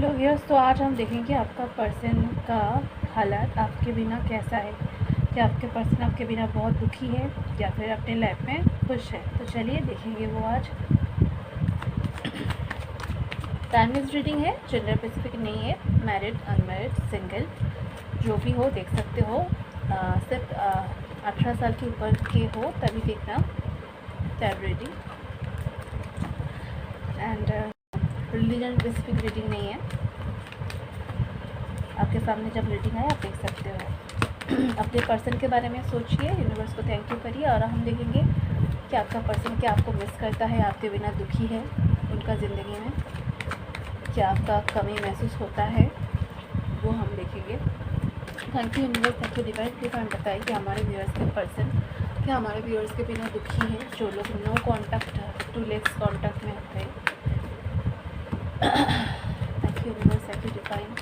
Hello viewers, तो आज हम देखेंगे आपका पर्सन का हालात आपके बिना कैसा है। क्या आपके पर्सन आपके बिना बहुत दुखी है या फिर अपने लाइफ में खुश है। तो चलिए देखेंगे वो आज। टाइमलेस रीडिंग है, जेंडर स्पेसिफिक नहीं है, मैरिड अनमैरिड सिंगल जो भी हो देख सकते हो। सिर्फ 18 साल के ऊपर के हो तभी देखना tab reading. And religion specific reading नहीं है। आपके सामने जब रीडिंग आए आप देख सकते हो। अपने पर्सन के बारे में सोचिए, यूनिवर्स को थैंक यू करिए और हम देखेंगे कि आपका पर्सन क्या आपको मिस करता है, आपके बिना दुखी है उनका ज़िंदगी में, क्या आपका कमी महसूस होता है वो हम देखेंगे। Thank you universe, thank you divine. Please हमें बताइए कि हमारे व्यूअर्स के पर्सन क्या हमारे व्यूअर्स के बिना दुखी है, जो लोग no contact to less contact में होते हैं। Thank you universe, thank you divine.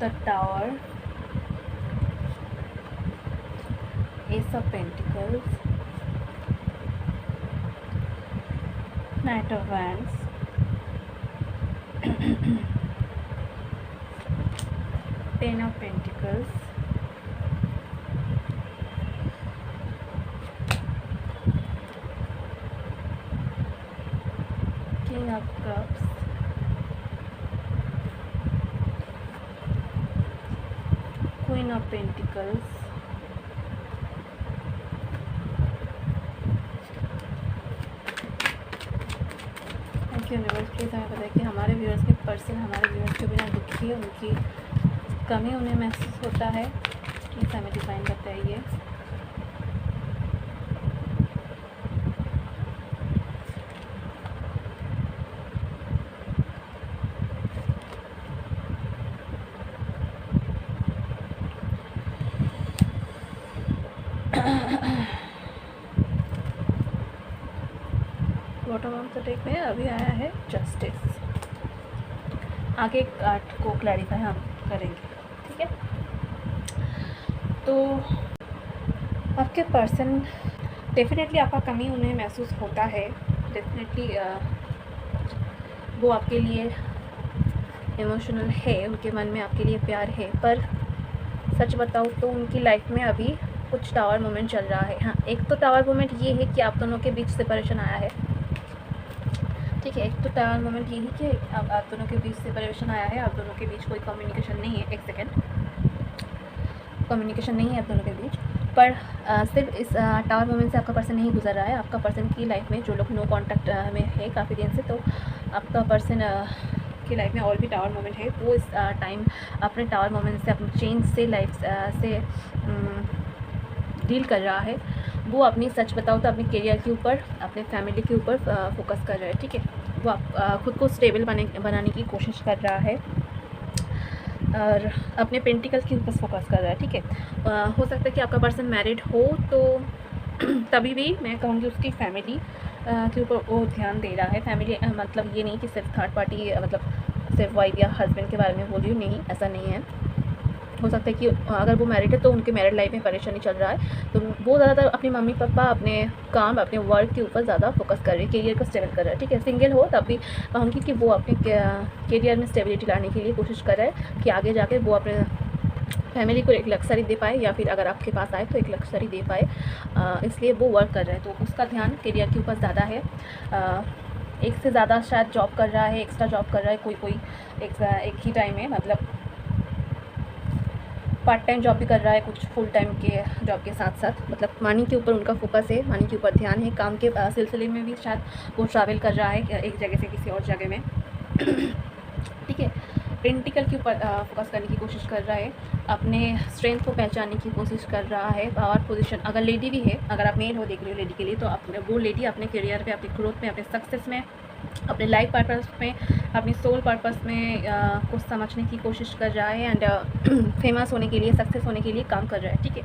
The Tower, Ace of Pentacles, Knight of Wands, Ten of Pentacles, King of Cups, Queen of Pentacles, thank you universe. Please हमें बताइए कि हमारे viewers के person हमारे viewers के बिना दुखी है, उनकी कमी उन्हें महसूस होता है। प्लीज़ हमें डिफाइन बताइए। बॉटम ऑफ द डेक में अभी आया है जस्टिस। आगे कार्ड को क्लैरिफाई हम करेंगे, ठीक है। तो आपके पर्सन डेफिनेटली आपका कमी उन्हें महसूस होता है। डेफिनेटली वो आपके लिए इमोशनल है, उनके मन में आपके लिए प्यार है, पर सच बताऊँ तो उनकी लाइफ में अभी कुछ टावर मोमेंट चल रहा है। हाँ, एक तो टावर मोमेंट ये है कि आप दोनों के बीच सेपरेशन आया है, ठीक है। एक तो टावर मोमेंट ये है कि आप दोनों के बीच सेपरेशन आया है, आप दोनों के बीच कोई कम्युनिकेशन नहीं है। एक सेकेंड, कम्युनिकेशन नहीं है आप दोनों के बीच, पर सिर्फ इस टावर मोमेंट से आपका पर्सन नहीं गुजर रहा है। आपका पर्सन की लाइफ में जो लोग नो कॉन्टैक्ट में है काफ़ी दिन से, तो आपका पर्सन की लाइफ में और भी टावर मोमेंट है। वो इस टाइम अपने टावर मोमेंट से, अपने चेंज से, लाइफ से डील कर रहा है। वो अपनी, सच बताओ तो अपने करियर के ऊपर, अपने फैमिली के ऊपर फोकस कर रहा है, ठीक है। वो आप खुद को स्टेबल बनाने की कोशिश कर रहा है और अपने पेंटिकल्स के ऊपर फोकस कर रहा है, ठीक है। हो सकता है कि आपका पर्सन मैरिड हो, तो तभी भी मैं कहूँगी उसकी फैमिली के ऊपर वो ध्यान दे रहा है। फैमिली मतलब ये नहीं कि सिर्फ थर्ड पार्टी, मतलब सिर्फ वाइफ या हस्बैंड के बारे में बोल रही हूँ, नहीं, ऐसा नहीं है। हो सकता है कि अगर वो मैरिड है तो उनके मैरिड लाइफ में परेशानी चल रहा है, तो वो ज़्यादातर अपने मम्मी पापा, अपने काम, अपने वर्क के ऊपर ज़्यादा फोकस कर रहे हैं, करियर को स्टेबल कर रहा है, ठीक है। सिंगल हो तब भी कहूँगी कि वो अपने करियर में स्टेबिलिटी लाने के लिए कोशिश कर रहा है कि आगे जाके वो अपने फैमिली को एक लग्जरी दे पाए, या फिर अगर आपके पास आए तो एक लग्जरी दे पाए, इसलिए वो वर्क कर रहा है। तो उसका ध्यान करियर के ऊपर ज़्यादा है। एक से ज़्यादा शायद जॉब कर रहा है, एक्स्ट्रा जॉब कर रहा है कोई एक ही टाइम में, मतलब पार्ट टाइम जॉब भी कर रहा है, कुछ फुल टाइम के जॉब के साथ साथ, मतलब मनी के ऊपर उनका फोकस है, मनी के ऊपर ध्यान है। काम के सिलसिले में भी शायद वो ट्रैवल कर रहा है एक जगह से किसी और जगह में, ठीक है। पेंटिकल के ऊपर फोकस करने की कोशिश कर रहा है, अपने स्ट्रेंथ को पहचानने की कोशिश कर रहा है। पावर पोजीशन, अगर लेडी भी है, अगर आप मेल हो देख रहे हो लेडी के लिए, तो वो लेडी अपने करियर पे, अपने ग्रोथ में, अपने सक्सेस में, अपने लाइफ पर्पस में, अपनी सोल पर्पस में कुछ समझने की कोशिश कर रहा है एंड फेमस होने के लिए, सक्सेस होने के लिए काम कर रहा है, ठीक है।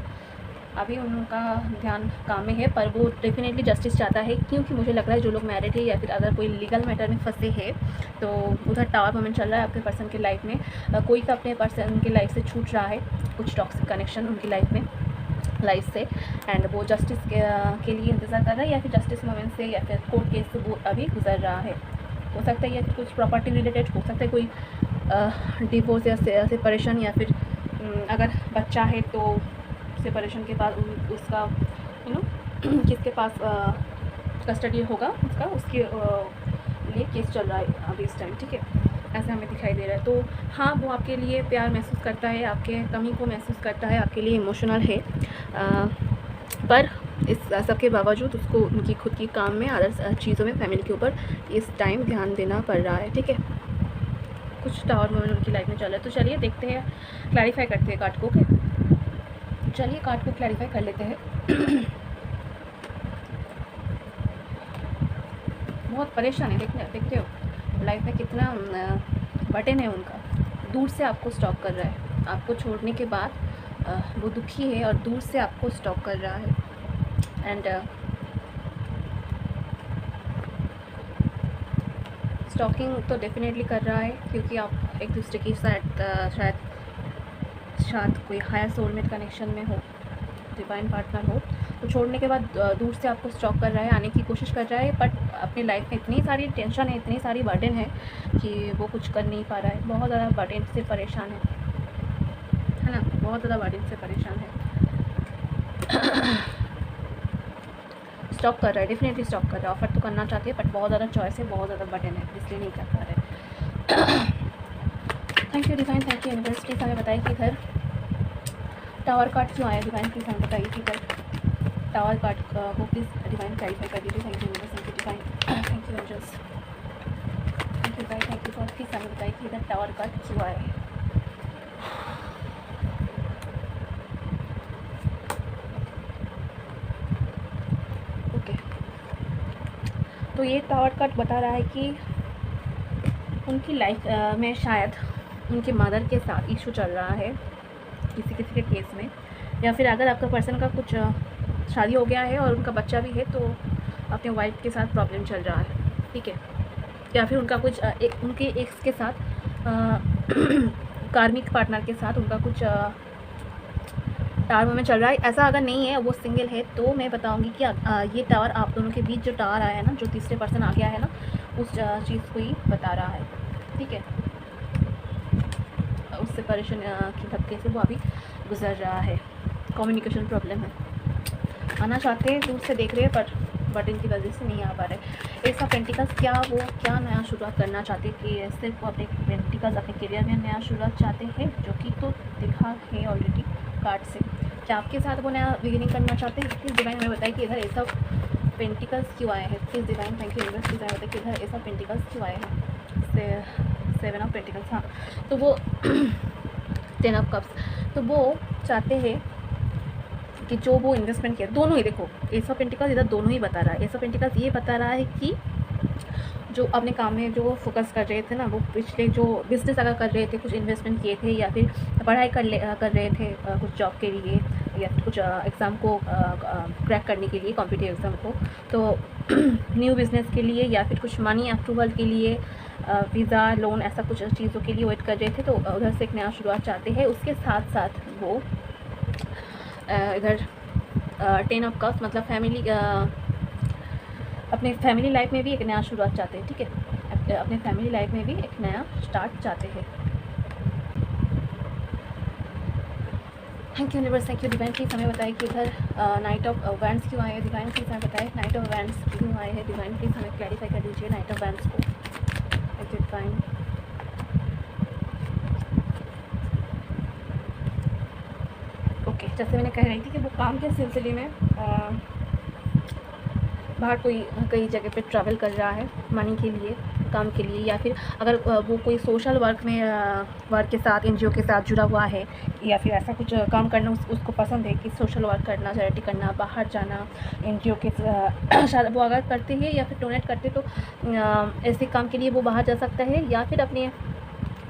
अभी उनका ध्यान काम में है, पर वो डेफिनेटली जस्टिस चाहता है, क्योंकि मुझे लग रहा है जो लोग मैरिड है या फिर अगर कोई लीगल मैटर में फंसे हैं, तो उधर टावर मोमेंट चल रहा है आपके पर्सन की लाइफ में। कोई का अपने पर्सन की लाइफ से छूट रहा है, कुछ टॉक्सिक कनेक्शन उनकी लाइफ में लाइफ से, एंड वो जस्टिस के लिए इंतज़ार कर रहा है, या फिर जस्टिस मोमेंट से या फिर कोर्ट केस से वो अभी गुजर रहा है। हो सकता है या कुछ प्रॉपर्टी रिलेटेड, हो सकता है कोई डिवोर्स या सेपरेशन, या फिर अगर बच्चा है तो सेपरेशन के बाद उसका किसके पास कस्टडी होगा उसका, उसके लिए केस चल रहा है अभी इस टाइम, ठीक है, ऐसा हमें दिखाई दे रहा है। तो हाँ, वो आपके लिए प्यार महसूस करता है, आपके कमी को महसूस करता है, आपके लिए इमोशनल है, पर इस सब के बावजूद उसको उनकी खुद की काम में, अदर चीज़ों में, फैमिली के ऊपर इस टाइम ध्यान देना पड़ रहा है, ठीक है। कुछ टावर मोमेंट उनकी लाइफ में चल रहा है। तो चलिए देखते हैं, क्लैरिफाई करते हैं कार्ड को। चलिए कार्ड को क्लैरिफाई कर लेते हैं। बहुत परेशान है, देखते हो लाइफ में कितना बटन है उनका, दूर से आपको स्टॉप कर रहा है, आपको छोड़ने के बाद वो दुखी है और दूर से आपको स्टॉप कर रहा है। एंड स्टॉकिंग तो डेफिनेटली कर रहा है, क्योंकि आप एक दूसरे की शायद कोई हायर सोलमेट कनेक्शन में हो, डिवाइन पार्टनर हो, तो छोड़ने के बाद दूर से आपको स्टॉक कर रहा है, आने की कोशिश कर रहा है, बट अपनी लाइफ में इतनी सारी टेंशन है, इतनी सारी बर्डन है कि वो कुछ कर नहीं पा रहा है, बहुत ज़्यादा बर्डन से परेशान है ना, बहुत ज़्यादा बर्डन से परेशान है। स्टॉप कर रहा है, डेफिनेटली स्टॉप कर रहा है, ऑफर तो करना चाहती है, बट बहुत ज़्यादा चॉइस है, बहुत ज़्यादा बर्डन है, इसलिए नहीं कर पा रहे। Thank you divine, thank you universe. Please हमें बताइए कि इधर टावर कार्ड क्यों आया, डिवाइन प्लीज़ हमें बताइए कि इधर टावर कार्ड को प्लीज़ डिवाइन क्लैरिफाई कर दीजिए। Thank you universe, thank you divine, thank you angels, thank you guys, thank you God. Please हमें बताइए कि इधर टावर कार्ड क्यों आया है। ओके, तो ये टावर कार्ड बता रहा है कि उनकी लाइफ में शायद उनके मदर के साथ इशू चल रहा है किसी के केस में, या फिर अगर आपका पर्सन का कुछ शादी हो गया है और उनका बच्चा भी है, तो अपने वाइफ के साथ प्रॉब्लम चल रहा है, ठीक है, या फिर उनका कुछ उनके एक्स के साथ कार्मिक पार्टनर के साथ उनका कुछ टावर में चल रहा है। ऐसा अगर नहीं है, वो सिंगल है, तो मैं बताऊंगी कि ये टावर आप दोनों के बीच जो टावर आया है ना, जो तीसरे पर्सन आ गया है ना, उस चीज़ को ही बता रहा है, ठीक है, उससे परेशान की धक्के से वो अभी गुजर रहा है, कम्युनिकेशन प्रॉब्लम है, आना चाहते हैं, दूर से देख रहे हैं, बट इनकी वजह से नहीं आ पा रहे। एस ऑफ पेंटिकल्स, क्या नया शुरुआत करना चाहते हैं, कि सिर्फ वो अपने पेंटिकल्स अपने करियर में नया शुरुआत चाहते हैं, जो कि तो दिखा है ऑलरेडी कार्ड से। क्या आपके साथ वो नया बिगिनिंग करना चाहते हैं? प्लीज़ डिवाइन हमें बताइए कि इधर एस ऑफ पेंटिकल्स क्यों आए हैं। Please divine, thank you universe, please बताइए कि इधर एस ऑफ पेंटिकल्स क्यों आए हैं। सेवन ऑफ पेंटिकल्स, हाँ, तो वो 10 ऑफ कप्स, तो वो चाहते हैं कि जो वो इन्वेस्टमेंट किया, दोनों ही देखो, एस ऑफ पेंटिकल्स इधर दोनों ही बता रहा है। एस ऑफ पेंटिकल्स ये बता रहा है कि जो अपने काम में जो फोकस कर रहे थे ना, वो पिछले जो बिज़नेस अगर कर रहे थे, कुछ इन्वेस्टमेंट किए थे, या फिर पढ़ाई कर रहे थे कुछ जॉब के लिए, या फिर कुछ एग्ज़ाम को क्रैक करने के लिए, कॉम्पिटिटिव एग्ज़ाम को, तो न्यू बिज़नेस के लिए, या फिर कुछ मनी अप्रूवल के लिए, वीज़ा, लोन, ऐसा कुछ चीज़ों के लिए वेट कर रहे थे, तो उधर से एक नया शुरुआत चाहते हैं। उसके साथ साथ वो इधर 10 ऑफ कप्स, मतलब अपने फैमिली लाइफ में भी एक नया शुरुआत चाहते हैं, ठीक है, अपने फैमिली लाइफ में भी एक नया स्टार्ट चाहते हैं। Thank you universe, thank you divine, please हमें बताएं कि इधर नाइट ऑफ वैंड्स क्यों आए हैं। डिवाइन प्लीज़ हमें बताएं नाइट ऑफ वैंड्स क्यों आए हैं। डिवाइन प्लीज़ हमें क्लैरिफाई कर दीजिए नाइट ऑफ वैंड्स को। Thank you divine. ओके, जैसे मैंने कह रही थी कि वो काम के सिलसिले में बाहर कई जगह पे ट्रैवल कर रहा है, मनी के लिए, काम के लिए, या फिर अगर वो कोई सोशल वर्क के साथ, एनजीओ के साथ जुड़ा हुआ है, या फिर ऐसा कुछ काम करना उसको पसंद है कि सोशल वर्क करना, चैरिटी करना, बाहर जाना, एनजीओ के शायद वो अगर करते हैं या फिर डोनेट करते, तो ऐसे काम के लिए वो बाहर जा सकता है, या फिर अपने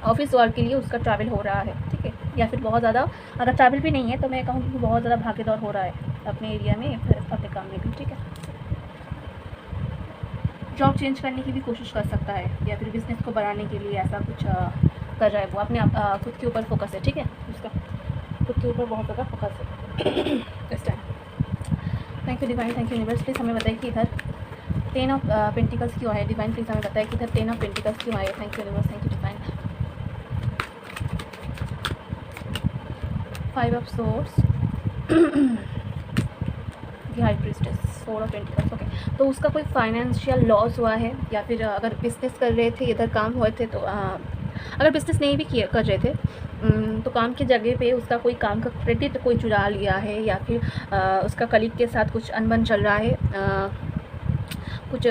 ऑफिस वर्क के लिए उसका ट्रैवल हो रहा है, ठीक है, या फिर बहुत ज़्यादा अगर ट्रैवल भी नहीं है, तो मैं कहूँगी कि बहुत ज़्यादा भागीदौड़ हो रहा है अपने एरिया में, फिर अपने काम में भी, ठीक है। जॉब चेंज करने की भी कोशिश कर सकता है, या फिर बिज़नेस को बढ़ाने के लिए ऐसा कुछ कर रहा है, वो अपने खुद के ऊपर फोकस है, ठीक है, उसका खुद के ऊपर बहुत ज़्यादा फोकस है इस time. Thank you divine, thank you universe. Please हमें बताइए कि इधर 10 ऑफ पेंटिकल्स क्यों आए। डिवाइन प्लीज़ हमें बताइए कि इधर 10 ऑफ पेंटिकल्स क्यों आए। Thank you universe, thank you divine. 5 of swords, high priestess, 4 of pentacles. Okay, तो उसका कोई फाइनेंशियल लॉस हुआ है, या फिर अगर बिजनेस कर रहे थे, इधर काम हुए थे, तो अगर बिजनेस नहीं भी किया कर रहे थे तो काम की जगह पे उसका कोई काम का क्रेडिट कोई चुरा लिया है, या फिर उसका कलीग के साथ कुछ अनबन चल रहा है, कुछ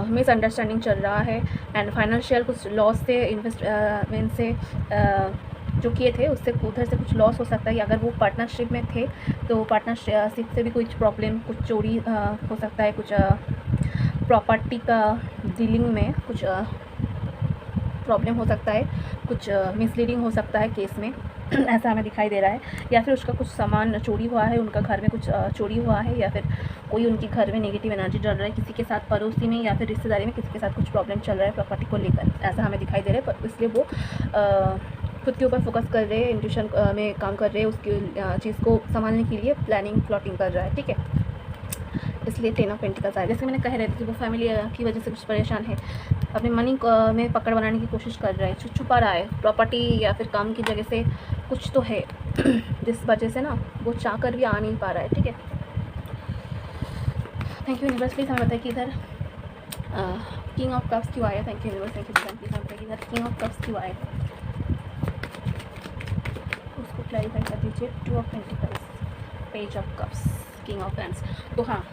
मिसअंडरस्टैंडिंग चल रहा है, एंड फाइनेंशियल कुछ लॉस से इन्वेस्टमेंट से जो किए थे उससे उधर से कुछ लॉस हो सकता है। अगर वो पार्टनरशिप में थे तो पार्टनरशिप से भी कुछ प्रॉब्लम, कुछ चोरी हो सकता है, कुछ प्रॉपर्टी का डीलिंग में कुछ प्रॉब्लम हो सकता है, कुछ मिसलीडिंग हो सकता है केस में ऐसा हमें दिखाई दे रहा है। या फिर उसका कुछ सामान चोरी हुआ है, उनका घर में कुछ चोरी हुआ है, या फिर कोई उनके घर में नेगेटिव एनर्जी चल रहा है, किसी के साथ पड़ोसी में या फिर रिश्तेदारी में किसी के साथ कुछ प्रॉब्लम चल रहा है प्रॉपर्टी को लेकर, ऐसा हमें दिखाई दे रहा है। पर इसलिए वो खुद के ऊपर फोकस कर रहे हैं, इंट्यूशन में काम कर रहे हैं, उसकी चीज़ को संभालने के लिए प्लानिंग प्लॉटिंग कर रहा है, ठीक है। इसलिए 10 ऑफ पेंटिकल्स आए। जैसे मैंने कह रही थी कि वो फैमिली की वजह से कुछ परेशान है, अपने मनी में पकड़ बनाने की कोशिश कर रहा है, छुपा रहा है, प्रॉपर्टी या फिर काम की जगह से कुछ तो है जिस वजह से ना वो चाह कर भी आ नहीं पा रहा है, ठीक है। थैंक यू यूनिवर्स, प्लीज़ हमें बताइए कि इधर किंग ऑफ कप्स क्यों आया। Thank you universe, thank you please हमें बताइए कि इधर किंग ऑफ कप्स क्यों आया, उसको क्लैरिफाई कर दीजिए। 2 of pentacles, page of cups, king of hands. तो हाँ,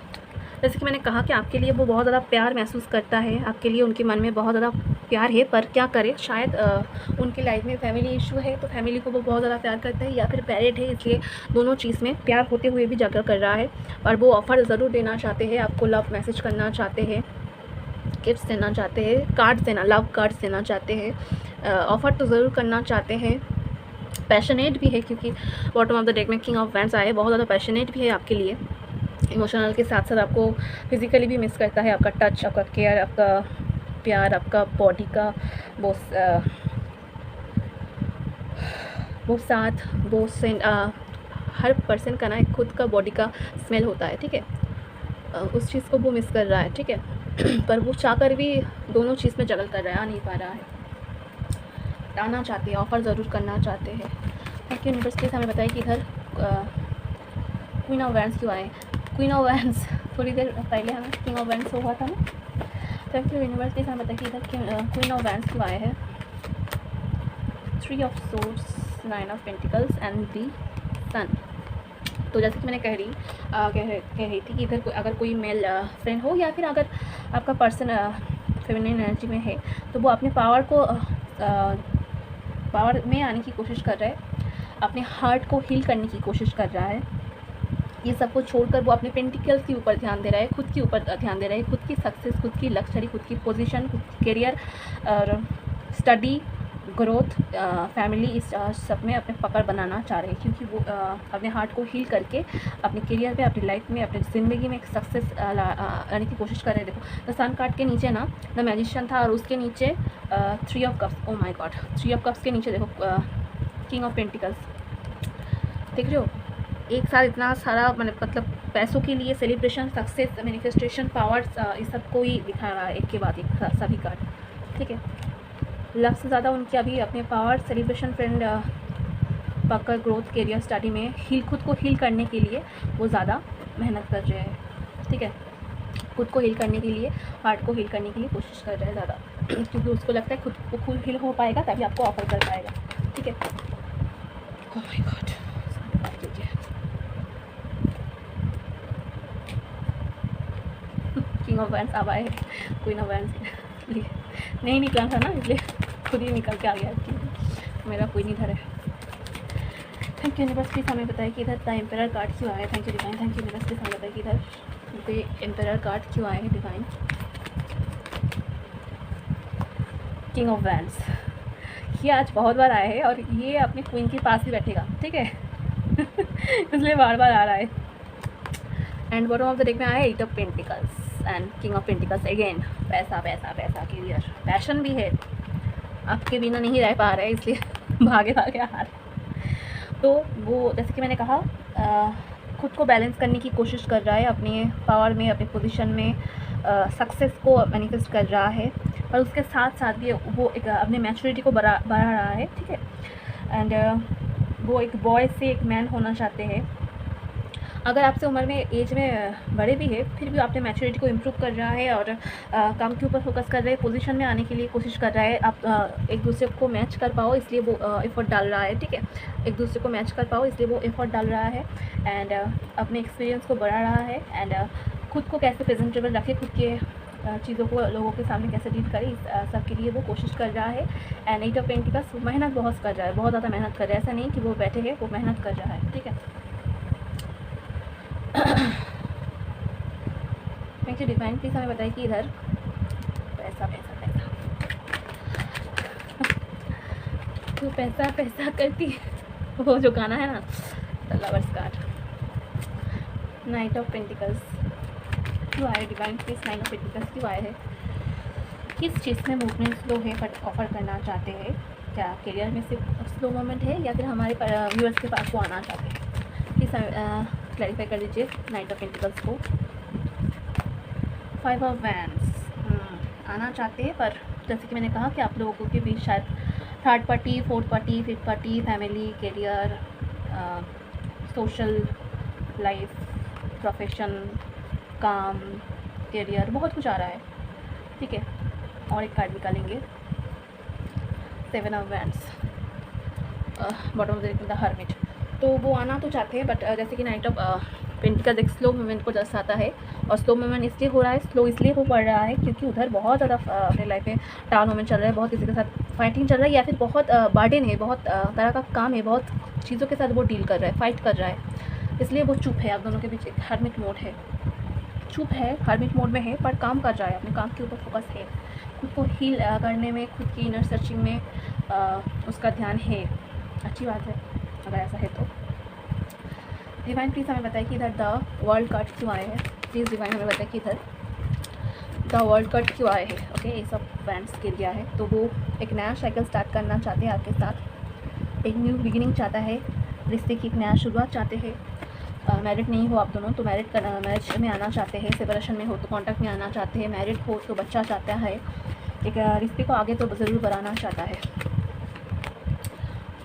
जैसे कि मैंने कहा कि आपके लिए वो बहुत ज़्यादा प्यार महसूस करता है, आपके लिए उनके मन में बहुत ज़्यादा प्यार है, पर क्या करे, शायद उनकी लाइफ में फैमिली इशू है, तो फैमिली को वो बहुत ज़्यादा प्यार करता है, या फिर पैरेंट है, इसलिए दोनों चीज़ में प्यार होते हुए भी झगड़ा कर रहा है। और वो ऑफ़र ज़रूर देना चाहते हैं, आपको लव मैसेज करना चाहते हैं, गिफ्ट्स देना चाहते हैं, कार्ड्स देना, लव कार्ड्स देना चाहते हैं, ऑफ़र तो ज़रूर करना चाहते हैं। पैशनेट भी है, क्योंकि बॉटम ऑफ द डेक में किंग ऑफ वैंड्स आए, बहुत ज़्यादा पैशनेट भी है आपके लिए। इमोशनल के साथ साथ आपको फिज़िकली भी मिस करता है, आपका टच, आपका केयर, आपका प्यार, आपका बॉडी का वो साथ, वो सेंट, हर पर्सन का ना एक खुद का बॉडी का स्मेल होता है, ठीक है। उस चीज़ को वो मिस कर रहा है, ठीक है। पर वो चाहकर भी दोनों चीज़ में जगल कर रहा है, आ नहीं पा रहा है, आना चाहते हैं, ऑफ़र ज़रूर करना चाहते हैं। थैंक यू यूनिवर्स, प्लीज़ हमें बताइए कि इधर क्वीन ऑफ वैंड्स क्यों आए। क्वीन ऑफ वैंड्स थोड़ी देर पहले हमें किंग ऑफ वैंड्स हुआ था ना। थैंक यू यूनिवर्स, प्लीज़ हमें बताइए कि इधर क्वीन ऑफ वैंड्स क्यों आए हैं। 3 of swords, 9 of pentacles and the sun. तो जैसे कि मैंने कह रही थी कि इधर अगर कोई मेल फ्रेंड हो, या फिर अगर आपका पर्सन फेमिनिन एनर्जी में है, तो वो अपने पावर में आने की कोशिश कर रहा है, अपने हार्ट को हील करने की कोशिश कर रहा है। ये सब को छोड़कर वो अपने पेंटिकल्स के ऊपर ध्यान दे रहा है, खुद के ऊपर ध्यान दे रहा है, खुद की सक्सेस, खुद की लग्जरी, खुद की पोजीशन, खुद की करियर और स्टडी, ग्रोथ, फैमिली, इस सब में अपने पकड़ बनाना चाह रहे हैं, क्योंकि वो अपने हार्ट को हील करके अपने करियर में, अपनी लाइफ में, अपनी ज़िंदगी में एक सक्सेस लाने की कोशिश कर रहे हैं। देखो द सन कार्ड के नीचे ना द मैजिशियन था, और उसके नीचे 3 of cups, oh my God, 3 of cups के नीचे देखो किंग ऑफ पेंटिकल्स, देख रहे हो। एक साथ इतना सारा मतलब पैसों के लिए सेलिब्रेशन, सक्सेस, मैनिफेस्टेशन, पावर्स, इस सब को ही दिखा रहा है एक के बाद एक सभी कार्ड, ठीक है। लव से ज़्यादा उनके अभी अपने पावर, सेलिब्रेशन, फ्रेंड, पकड़, ग्रोथ, करियर, स्टडी में खुद को हील करने के लिए वो ज़्यादा मेहनत कर रहे हैं, ठीक है। खुद को हील करने के लिए, हार्ट को हील करने के लिए कोशिश कर रहे हैं ज़्यादा, क्योंकि उसको लगता है खुद हील हो पाएगा तभी आपको ऑफर कर पाएगा, ठीक है। Oh my God, king of wands अब आए, क्वीन ऑफ वैंड्स नहीं निकला था ना, इसलिए खुद ही निकल के आ गया कि मेरा कोई नहीं इधर है। थैंक यू यूनिवर्स, प्लीज़ हमें बताइए कि इधर द एम्परर कार्ड क्यों आया। Thank you divine, thank you universe, please हमें बताइए कि इधर द एम्परर कार्ड क्यों आए हैं डिवाइन। किंग ऑफ वैंड्स ये आज बहुत बार आए हैं, और ये अपने क्वीन के पास ही बैठेगा, ठीक है। इसलिए बार बार आ रहा है। And bottom of the deck में आया 8 of pentacles and king of pentacles again. पैसा पैसा पैसा, करियर, पैशन भी है, आपके बिना नहीं रह पा रहे, इसलिए भागे भागे आ रहे। तो वो जैसे कि मैंने कहा खुद को बैलेंस करने की कोशिश कर रहा है, अपने पावर में, अपने पोजीशन में सक्सेस को मैनिफेस्ट कर रहा है, और उसके साथ साथ भी वो एक अपने मैच्योरिटी को बढ़ा रहा है, ठीक है। एंड वो एक बॉय से एक मैन होना चाहते हैं। अगर आपसे उम्र में, एज में बड़े भी है, फिर भी आपने मैच्योरिटी को इम्प्रूव कर रहा है और काम के ऊपर फोकस कर रहा है, पोजीशन में आने के लिए कोशिश कर रहा है। आप एक दूसरे को मैच कर पाओ, इसलिए वो एफर्ट डाल रहा है, ठीक है। एक दूसरे को मैच कर पाओ, इसलिए वो एफर्ट डाल रहा है। एंड अपने एक्सपीरियंस को बढ़ा रहा है। एंड खुद को कैसे प्रेजेंटेबल रखे, खुद के चीज़ों को लोगों के सामने कैसे डील करें, इस सब के लिए वो कोशिश कर रहा है। एंड 8 ऑफ पेंटिकल्स मेहनत बहुत कर रहा है, बहुत ज़्यादा मेहनत कर रहा है। ऐसा नहीं कि वो बैठे हैं, वो मेहनत कर रहा है, ठीक है। Thank you divine. प्लीज़ हमें बताइए कि इधर पैसा पैसा पैसा तो पैसा पैसा करती है, वो जो गाना है ना, the lovers card, night of pentacles क्यों आए divine? Please night of pentacles क्यों आए है? किस चीज़ में मूवमेंट स्लो है बट ऑफर करना चाहते हैं? क्या करियर में सिर्फ स्लो मोमेंट है या फिर हमारे व्यूअर्स के पास वो आना चाहते हैं? प्लीज़ क्लैरिफाई कर दीजिए नाइट ऑफ पेंटिकल्स को। 5 ऑफ वैंड्स आना चाहते हैं, पर जैसे कि मैंने कहा कि आप लोगों के बीच शायद third party, fourth party, fifth party, family, career, social life, profession, काम, करियर, बहुत कुछ आ रहा है, ठीक है। और एक कार्ड निकालेंगे, 7 of wands, bottom of the hermit. तो वो आना तो चाहते हैं, बट जैसे कि नाइट ऑफ पेंटिकल्स एक स्लो मूवमेंट को दर्शाता है, और स्लो मूवमेंट इसलिए हो रहा है, स्लो इसलिए हो पड़ रहा है क्योंकि उधर बहुत ज़्यादा अपने लाइफ में टाउन मूवमेंट चल रहा है, बहुत किसी के साथ फाइटिंग चल रहा है, या फिर बहुत बर्डन है, बहुत तरह का काम है, बहुत चीज़ों के साथ वो डील कर रहा है, फाइट कर रहा है, इसलिए वो चुप है। आप दोनों के बीच एक हर्मिट मोड है, चुप है, हर्मिट मोड में है, पर काम कर रहा है, अपने काम के ऊपर फोकस है, खुद को हील करने में, खुद की इनर सर्चिंग में उसका ध्यान है। अच्छी बात है अगर ऐसा है तो। डिवाइन प्लीज़ हमें बताइए कि इधर द वर्ल्ड कार्ड क्यों आए हैं? प्लीज़ डिवाइन हमें बताइए कि इधर द वर्ल्ड कार्ड क्यों आए हैं? ओके, ये सब बैंड्स गिर गया है, तो वो एक नया साइकिल स्टार्ट करना चाहते हैं आपके साथ, एक न्यू बिगिनिंग चाहता है, रिश्ते की एक नया शुरुआत चाहते हैं। मैरिड नहीं हो आप दोनों तो मैरिज में आना चाहते हैं, सेपरेशन में हो तो कॉन्टैक्ट में आना चाहते हैं, मैरिड हो तो बच्चा चाहता है, एक रिश्ते को आगे तो ज़रूर बढ़ाना चाहता है।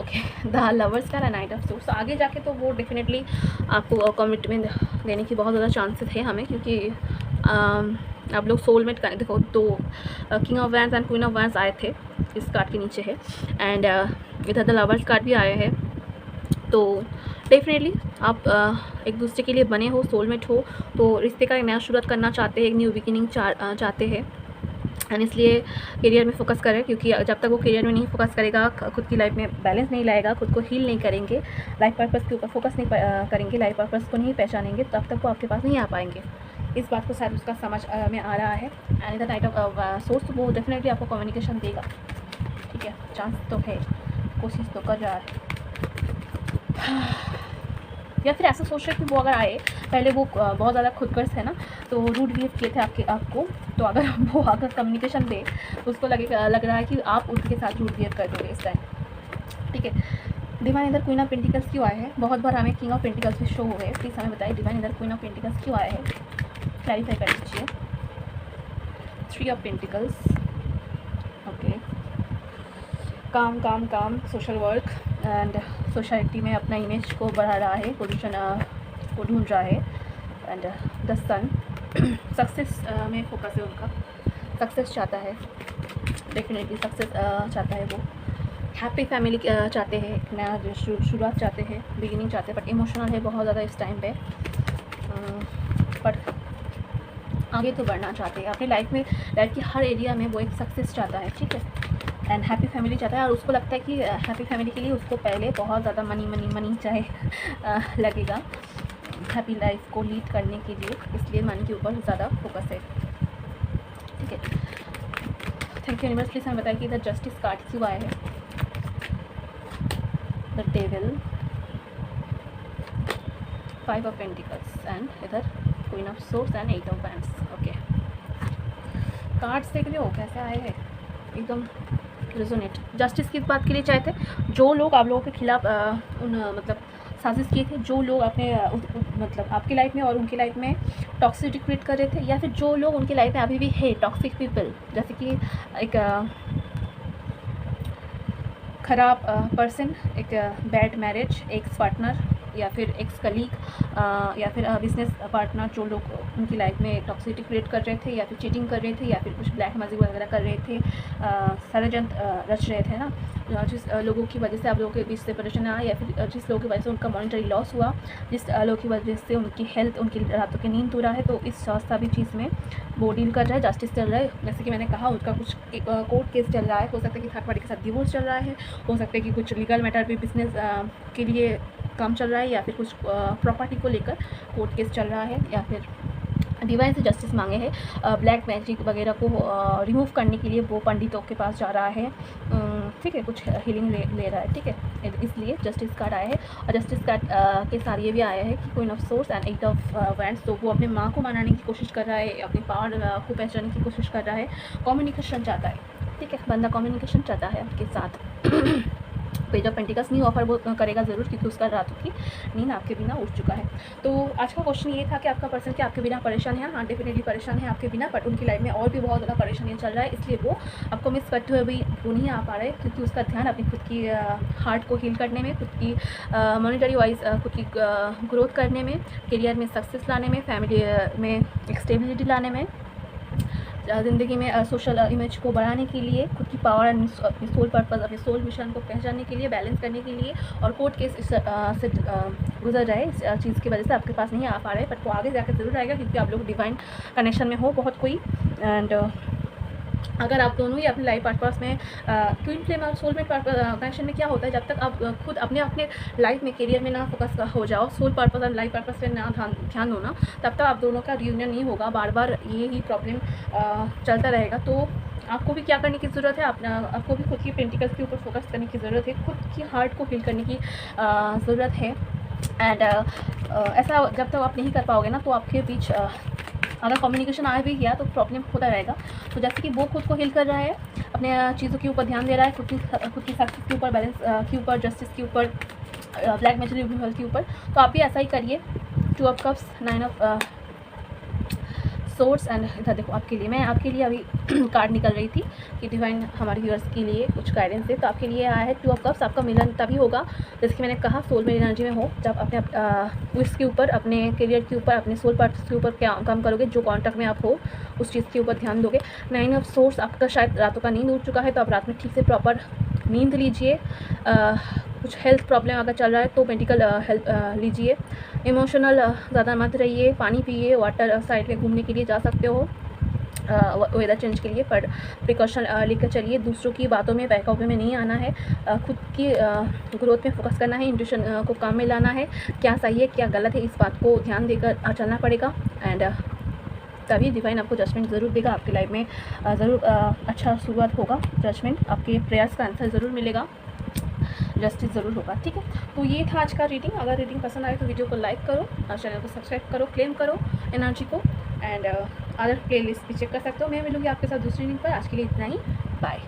ओके, द लवर्स का नाइट ऑफ सोर्स, आगे जाके तो वो डेफिनेटली आपको कमिटमेंट देने की बहुत ज़्यादा चांसेस है हमें, क्योंकि आप लोग सोलमेट का देखो, तो king of wands and queen of wands आए थे, इस कार्ड के नीचे है, एंड इधर द लवर्स कार्ड भी आए हैं। तो डेफिनेटली आप एक दूसरे के लिए बने हो, सोलमेट हो, तो रिश्ते का एक नया शुरुआत करना चाहते हैं, एक न्यू बिगिनिंग चाहते हैं, एंड इसलिए करियर में फोकस करें, क्योंकि जब तक वो करियर में नहीं फोकस करेगा, खुद की लाइफ में बैलेंस नहीं लाएगा, खुद को हील नहीं करेंगे, लाइफ पर्पस के ऊपर फोकस नहीं करेंगे, लाइफ पर्पस को नहीं पहचानेंगे, तब तक वो आपके पास नहीं आ पाएंगे। इस बात को शायद उसका समझ में आ रहा है। एंड इधर नाइट ऑफ सोर्स, वो डेफिनेटली आपको कम्युनिकेशन देगा, ठीक है, चांस तो है, कोशिश तो कर रहा है। या फिर ऐसा सोच रहे कि वो अगर आए, पहले वो बहुत ज़्यादा खुदगर्ज है ना, तो रूड बिहेव किए थे आपको, तो अगर वो अगर कम्युनिकेशन दे तो उसको लग रहा है कि आप उसके साथ रूड बिहेव कर दोगे इस टाइम, ठीक है। डिवाइन इधर क्वीन ऑफ पेंटिकल्स क्यों आए हैं? बहुत बार हमें किंग ऑफ पेंटिकल्स भी शो हो गए, प्लीज़ हमें बताइए डिवाइन इधर क्वीन ऑफ पेंटिकल्स क्यों आए हैं? क्लैरिफाई कर दीजिए। 3 ऑफ पेंटिकल्स, ओके, काम काम काम, सोशल वर्क एंड सोसाइटी में अपना इमेज को बढ़ा रहा है, पोजीशन को ढूंढ रहा है, एंड द सन, सक्सेस में फोकस है उनका, सक्सेस चाहता है, डेफिनेटली सक्सेस चाहता है वो, हैप्पी फैमिली चाहते हैं, नया शुरुआत चाहते हैं, बिगिनिंग चाहते हैं, बट इमोशनल है बहुत ज़्यादा इस टाइम पे, बट आगे तो बढ़ना चाहते हैं अपनी लाइफ में, लाइफ की हर एरिया में वो एक सक्सेस चाहता है, ठीक है, एंड हैप्पी फैमिली चाहता है, और उसको लगता है कि हैप्पी फैमिली के लिए उसको पहले बहुत ज़्यादा मनी चाहे लगेगा हैप्पी लाइफ को लीड करने के लिए, इसलिए मनी के ऊपर ज़्यादा फोकस है, ठीक है। थैंक यू यूनिवर्स, प्लीज़ हमें बताइए कि इधर जस्टिस कार्ड क्यों आए हैं? The devil, 5 of pentacles and इधर queen of swords and 8 of wands. Okay, cards देख रहे हो कैसे आए हैं, एकदम रेजोनेट। जस्टिस किस बात के लिए चाहते हैं? जो लोग आप लोगों के खिलाफ मतलब साजिश किए थे, जो लोग अपने मतलब आपकी लाइफ में और उनकी लाइफ में टॉक्सिसिटी क्रिएट कर रहे थे, या फिर जो लोग उनकी लाइफ में अभी भी है टॉक्सिक पीपल, जैसे कि एक ख़राब पर्सन, एक बैड मैरिज, एक्स पार्टनर, या फिर एक्स कलीग, या फिर बिजनेस पार्टनर, जो लोग उनकी लाइफ में टॉक्सिसिटी क्रिएट कर रहे थे, या फिर चीटिंग कर रहे थे, या फिर कुछ ब्लैक मैजिक वगैरह कर रहे थे, षड्यंत्र रच रहे थे ना, जिस लोगों की वजह से आप लोगों के बीच सेपरेशन आया, या फिर जिस लोगों की वजह से उनका मॉनिटरी लॉस हुआ, जिस लोगों की वजह से उनकी हेल्थ, उनकी रातों की नींद टूटा है, तो इस सभी चीज़ में वो डील कर रहा है, जस्टिस चल रहा है। जैसे कि मैंने कहा, उसका कुछ कोर्ट केस चल रहा है, हो सकता है कि थर्ड पार्टी के साथ डिवोर्स चल रहा है, हो सकता है कि कुछ लीगल मैटर भी बिजनेस के लिए काम चल रहा है, या फिर कुछ प्रॉपर्टी को लेकर कोर्ट केस चल रहा है, या फिर डिवाइन से जस्टिस मांगे हैं, ब्लैक मैजिक वगैरह को रिमूव करने के लिए वो पंडितों के पास जा रहा है, ठीक है, कुछ हीलिंग ले रहा है, ठीक है, इसलिए जस्टिस कार्ड आया है। और जस्टिस कार्ड के साथ ये भी आया है कि queen of swords and eight of wands, तो वो अपने माँ को मनाने की कोशिश कर रहा है, अपनी पावर को पहचानने की कोशिश कर रहा है, कम्युनिकेशन चाहता है, ठीक है, बंदा कम्युनिकेशन चाहता है आपके साथ। पेज ऑफ पेंटिकल्स नहीं ऑफर वो करेगा ज़रूर, क्योंकि उसका रातों की नींद आपके बिना उठ चुका है। तो आज का क्वेश्चन ये था कि आपका पर्सन क्या आपके बिना परेशान है? हाँ, डेफिनेटली परेशान है आपके बिना, बट उनकी लाइफ में और भी बहुत ज़्यादा परेशानियाँ चल रहा है, इसलिए वो आपको मिस करते हुए भी वो नहीं आ पा रहे, क्योंकि उसका ध्यान अपनी खुद की हार्ट को हील करने में, खुद की मॉनिटरी वाइज खुद की ग्रोथ करने में, करियर में सक्सेस लाने में, फैमिली में एक स्टेबिलिटी लाने में, ज़िंदगी में सोशल इमेज को बढ़ाने के लिए, खुद की पावर एंड अपनी सोल पर्पस, अपने सोल मिशन को पहचानने के लिए, बैलेंस करने के लिए, और कोर्ट केस से गुजर रहे इस चीज़ की वजह से आपके पास नहीं आ पा रहे, बट वो आगे जाकर ज़रूर आएगा, क्योंकि आप लोग डिवाइन कनेक्शन में हो बहुत कोई। एंड अगर आप दोनों ही अपने लाइफ पार्टनर्स में ट्विन फ्लेम और सोलमेट कनेक्शन में क्या होता है, जब तक आप खुद अपने लाइफ में करियर में ना फोकस हो जाओ, सोल पर्पस और लाइफ पर्पस पे ना ध्यान दो ना, तब तक आप दोनों का रियूनियन नहीं होगा, बार बार ये ही प्रॉब्लम चलता रहेगा। तो आपको भी क्या करने की ज़रूरत है, आपको भी खुद की पेंटिकल्स के ऊपर फोकस करने की ज़रूरत है, खुद की हार्ट को हील करने की ज़रूरत है। एंड ऐसा जब तक आप नहीं कर पाओगे ना, तो आपके बीच अगर कम्युनिकेशन आ भी गया तो प्रॉब्लम होता रहेगा। तो जैसे कि वो खुद को हील कर रहा है, अपने चीज़ों के ऊपर ध्यान दे रहा है, खुद की सक्सेस के ऊपर, बैलेंस के ऊपर, जस्टिस के ऊपर, ब्लैक मैजिक रिमूवल के ऊपर, तो आप भी ऐसा ही करिए। 2 of cups, 9 of swords, and इधर देखो मैं आपके लिए अभी कार्ड निकल रही थी कि डिवाइन हमारे व्यूअर्स के लिए कुछ गाइडेंस है, तो आपके लिए आया है 2 ऑफ कप्स। आपका मिलन तभी होगा, जैसे कि मैंने कहा, सोल में एनर्जी में हो, जब अपने विश के ऊपर, अपने करियर के ऊपर, अपने सोल पार्ट्स के ऊपर क्या काम करोगे, जो कॉन्टैक्ट में आप हो उस चीज़ के ऊपर ध्यान दोगे। 9 ऑफ सोर्स, आपका शायद रातों का नींद उठ चुका है, तो आप रात में ठीक से प्रॉपर नींद लीजिए। कुछ हेल्थ प्रॉब्लम अगर चल रहा है तो मेडिकल हेल्प लीजिए। इमोशनल ज़्यादा मत रहिए, पानी पिए, वाटर साइड में घूमने के लिए जा सकते हो वेदर चेंज के लिए, पर प्रिकॉशन लेकर चलिए। दूसरों की बातों में, बहकावे में नहीं आना है, खुद की ग्रोथ में फोकस करना है, इंट्यूशन को काम में लाना है, क्या सही है क्या गलत है इस बात को ध्यान देकर चलना पड़ेगा। एंड तभी डिवाइन आपको जजमेंट ज़रूर देगा, आपकी लाइफ में ज़रूर अच्छा शुरुआत होगा, जजमेंट आपके प्रयास का आंसर ज़रूर मिलेगा, जस्टिस ज़रूर होगा, ठीक है। तो ये था आज का रीडिंग। अगर रीडिंग पसंद आए तो वीडियो को लाइक करो और चैनल को सब्सक्राइब करो, क्लेम करो एनर्जी को, एंड अदर प्लेलिस्ट भी चेक कर सकते हो। मैं मिलूँगी आपके साथ दूसरी लिंक पर। आज के लिए इतना ही, बाय।